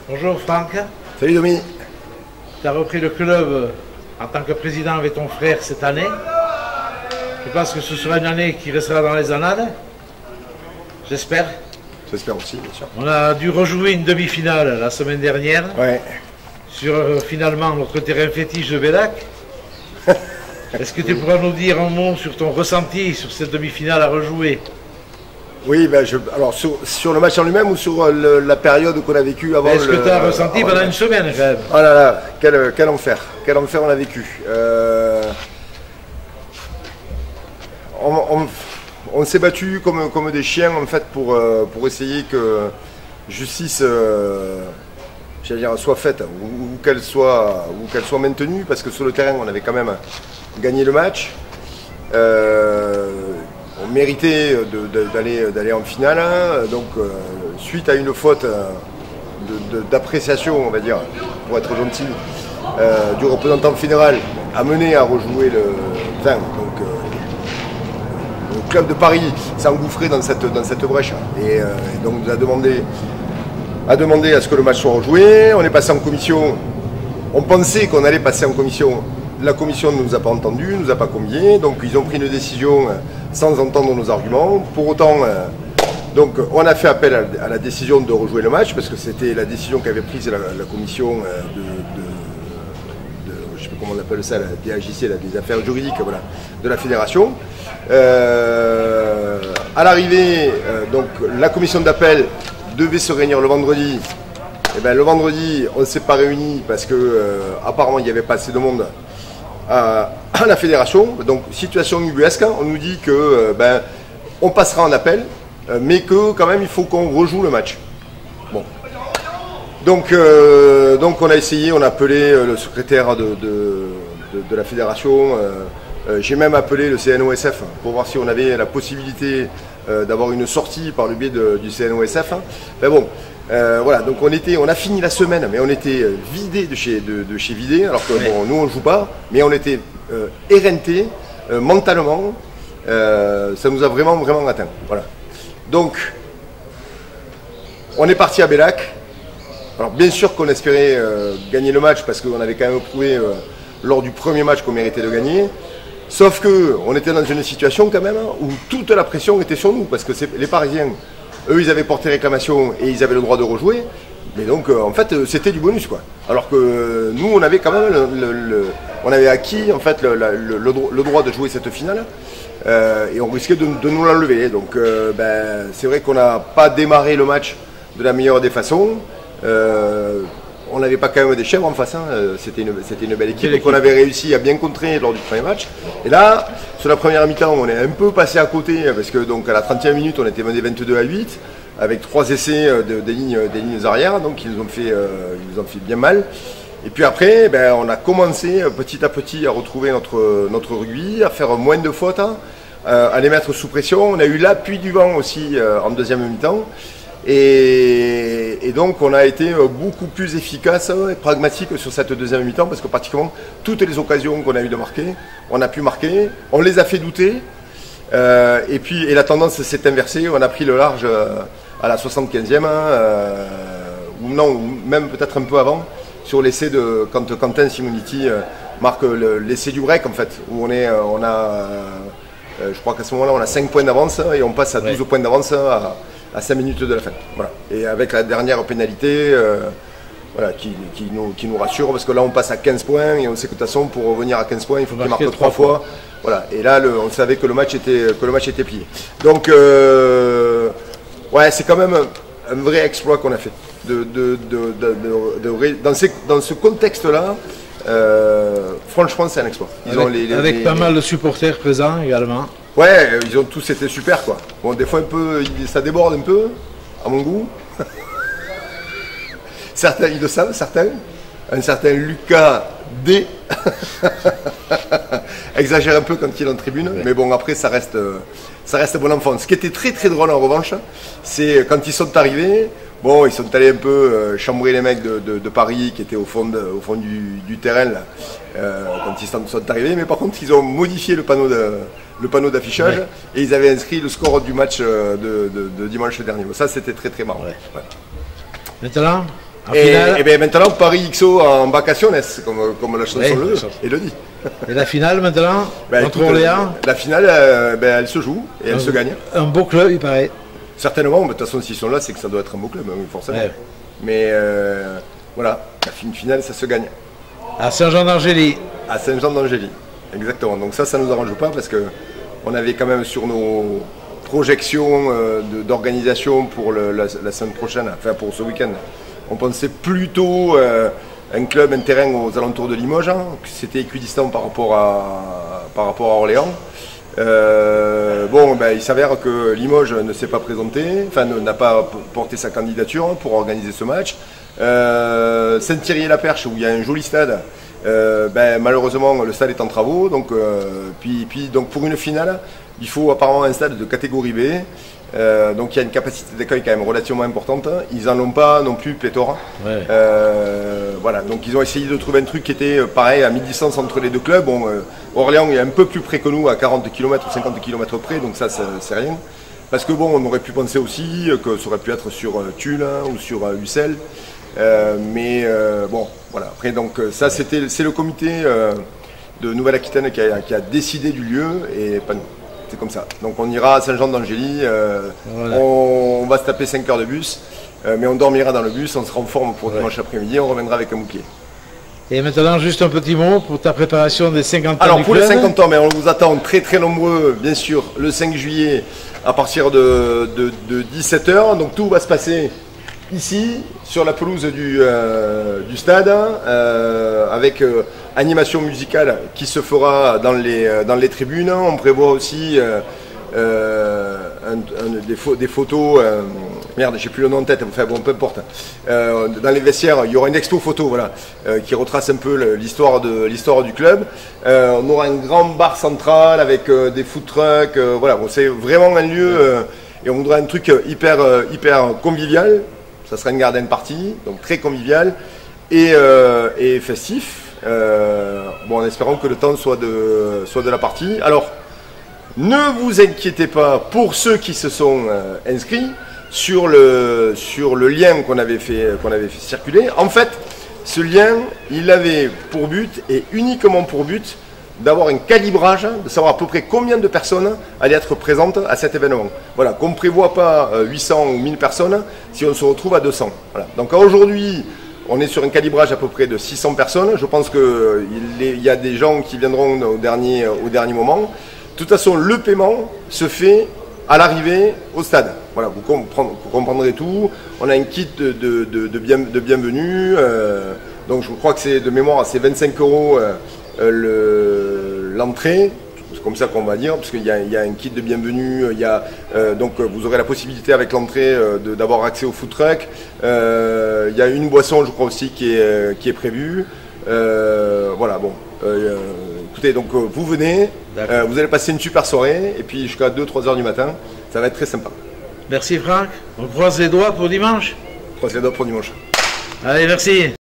Bonjour Franck, Salut Domi. tu as repris le club en tant que président avec ton frère cette année. Je pense que ce sera une année qui restera dans les annales, j'espère. J'espère aussi, bien sûr. On a dû rejouer une demi-finale la semaine dernière Ouais. sur finalement notre terrain fétiche de Bellac. Est-ce que tu pourras nous dire un mot sur ton ressenti sur cette demi-finale à rejouer? Oui, ben alors sur le match en lui-même ou sur la période qu'on a vécue avant Est-ce que tu as ressenti pendant une semaine quand même? Oh là là, quel enfer on a vécu. On s'est battu comme des chiens en fait pour essayer que justice j'allais dire, soit faite ou qu'elle soit maintenue, parce que sur le terrain on avait quand même gagné le match. On méritait d'aller en finale, donc suite à une faute d'appréciation, on va dire, pour être gentil, du représentant fédéral, amené à rejouer le club de Paris s'est engouffré dans cette brèche et donc nous a demandé à ce que le match soit rejoué. On est passé en commission, on pensait qu'on allait passer en commission. La commission ne nous a pas entendus, ne nous a pas conviés, donc ils ont pris une décision sans entendre nos arguments. Pour autant, donc on a fait appel à la décision de rejouer le match, parce que c'était la décision qu'avait prise la commission je ne sais pas comment on appelle ça, la DAJC, des affaires juridiques, voilà, de la fédération. À l'arrivée, donc la commission d'appel devait se réunir le vendredi. Et ben, le vendredi, on ne s'est pas réunis parce que apparemment il n'y avait pas assez de monde à la fédération. Donc situation ubuesque, on nous dit que on passera en appel, mais que quand même il faut qu'on rejoue le match. Bon. Donc on a essayé, on a appelé le secrétaire de la fédération. J'ai même appelé le CNOSF pour voir si on avait la possibilité d'avoir une sortie par le biais du CNOSF. Mais bon, voilà, donc on a fini la semaine, mais on était vidé de chez vidé, alors que bon, nous on ne joue pas, mais on était éreinté mentalement. Ça nous a vraiment atteint. Voilà. Donc, on est parti à Bellac. Alors bien sûr qu'on espérait gagner le match, parce qu'on avait quand même prouvé lors du premier match qu'on méritait de gagner. Sauf qu'on était dans une situation quand même où toute la pression était sur nous, parce que les Parisiens, eux, ils avaient porté réclamation et ils avaient le droit de rejouer. Mais donc, en fait, c'était du bonus, quoi. Alors que nous, on avait quand même on avait acquis, en fait, le droit de jouer cette finale. Et on risquait de nous l'enlever. Donc, c'est vrai qu'on n'a pas démarré le match de la meilleure des façons. On n'avait pas quand même des chèvres en face, hein. C'était une belle équipe. Donc on avait réussi à bien contrer lors du premier match. Et là, sur la première mi-temps, on est un peu passé à côté, parce que donc à la 30e minute, on était mené 22-8, avec 3 essais des lignes arrière, donc ils nous ont fait bien mal. Et puis après, on a commencé petit à petit à retrouver notre rugby, à faire moins de fautes, à les mettre sous pression. On a eu l'appui du vent aussi en deuxième mi-temps. Et donc on a été beaucoup plus efficace et pragmatique sur cette deuxième mi-temps, parce que pratiquement toutes les occasions qu'on a eu de marquer, on a pu marquer, on les a fait douter, et la tendance s'est inversée. On a pris le large à la 75e, ou même peut-être un peu avant, sur l'essai de quand Quentin Simoniti marque l'essai du break, en fait, où je crois qu'à ce moment-là on a 5 points d'avance et on passe à 12 points d'avance à 5 minutes de la fin. Voilà. Et avec la dernière pénalité voilà, qui nous rassure, parce que là on passe à 15 points et on sait que de toute façon pour revenir à 15 points il faut qu'il marque 3 fois. Voilà. Et là on savait que le match était plié. Donc ouais, c'est quand même un vrai exploit qu'on a fait. Dans ce contexte-là, franchement c'est un exploit. Avec pas mal de supporters présents également. Ouais, ils ont tous été super, quoi. Bon, des fois un peu, ça déborde un peu, à mon goût. Certains, ils le savent, certains. Un certain Lucas D exagère un peu quand il est en tribune, mais bon, après ça reste bon enfant. Ce qui était très très drôle en revanche, c'est quand ils sont arrivés. Bon, ils sont allés un peu chambrer les mecs de Paris qui étaient au fond du terrain là, quand ils sont arrivés, mais par contre ils ont modifié le panneau d'affichage, et ils avaient inscrit le score du match de dimanche dernier. Ça c'était très très marrant. Maintenant, Et bien maintenant, Paris XO en vacaciones, comme la chanson le dit. Et la finale maintenant, contre Orléans? La finale, elle se joue et elle se gagne. Un beau club, il paraît. Certainement, mais de toute façon, s'ils sont là, c'est que ça doit être un beau club, forcément. Ouais. Mais voilà, la finale, ça se gagne. À Saint-Jean-d'Angély. À Saint-Jean-d'Angély, exactement. Donc ça ne nous arrange pas parce qu'on avait quand même sur nos projections d'organisation pour la semaine prochaine, enfin pour ce week-end, on pensait plutôt un club, un terrain aux alentours de Limoges, hein, c'était équidistant par rapport à Orléans. Il s'avère que Limoges ne s'est pas présenté, enfin n'a pas porté sa candidature pour organiser ce match. Saint-Thierry-et-la-Perche, où il y a un joli stade, malheureusement le stade est en travaux, donc, donc pour une finale, il faut apparemment un stade de catégorie B. Donc il y a une capacité d'accueil quand même relativement importante. Ils n'en ont pas non plus pléthore. Ouais. Voilà, donc ils ont essayé de trouver un truc qui était pareil à mi-distance entre les deux clubs. Bon, Orléans est un peu plus près que nous, à 40 km ou 50 km près, donc ça c'est rien. Parce que bon, on aurait pu penser aussi que ça aurait pu être sur Tulle ou sur Ussel. Bon, voilà. Après, donc ça c'est le comité de Nouvelle-Aquitaine qui a décidé du lieu et pas nous. C'est comme ça. Donc on ira à Saint-Jean-d'Angély, voilà. On va se taper 5 heures de bus, mais on dormira dans le bus, on sera en forme pour dimanche après-midi, on reviendra avec un bouquet. Et maintenant, juste un petit mot pour ta préparation des 50 ans. Alors pour les 50 ans, mais on vous attend très très nombreux, bien sûr, le 5 juillet à partir de 17 h. Donc tout va se passer ici, sur la pelouse du stade, avec animation musicale qui se fera dans les tribunes. On prévoit aussi des photos, merde, j'ai plus le nom en tête, enfin bon, peu importe. Dans les vestiaires, il y aura une expo photo, voilà, qui retrace un peu l'histoire du club. On aura un grand bar central avec des food trucks, voilà, bon, c'est vraiment un lieu, et on voudra un truc hyper convivial. Ça sera une garden party, donc très convivial et festif. En espérant que le temps soit de la partie. Alors, ne vous inquiétez pas pour ceux qui se sont inscrits sur le lien qu'on avait fait circuler. En fait, ce lien, il avait pour but et uniquement pour but d'avoir un calibrage, de savoir à peu près combien de personnes allaient être présentes à cet événement. Voilà, qu'on ne prévoit pas 800 ou 1000 personnes si on se retrouve à 200. Voilà. Donc aujourd'hui, on est sur un calibrage à peu près de 600 personnes. Je pense qu'il y a des gens qui viendront au dernier moment. De toute façon, le paiement se fait à l'arrivée au stade. Voilà, vous comprendrez tout. On a un kit de bienvenue. Donc je crois que c'est de mémoire, c'est 25 € l'entrée. C'est comme ça qu'on va dire, parce qu'il y a un kit de bienvenue, donc vous aurez la possibilité avec l'entrée d'avoir accès au food truck. Il y a une boisson, je crois aussi, qui est prévue. Voilà, bon. Écoutez, donc vous venez, vous allez passer une super soirée, et puis jusqu'à 2-3 heures du matin, ça va être très sympa. Merci Franck, on croise les doigts pour dimanche. Croise les doigts pour dimanche. Allez, merci.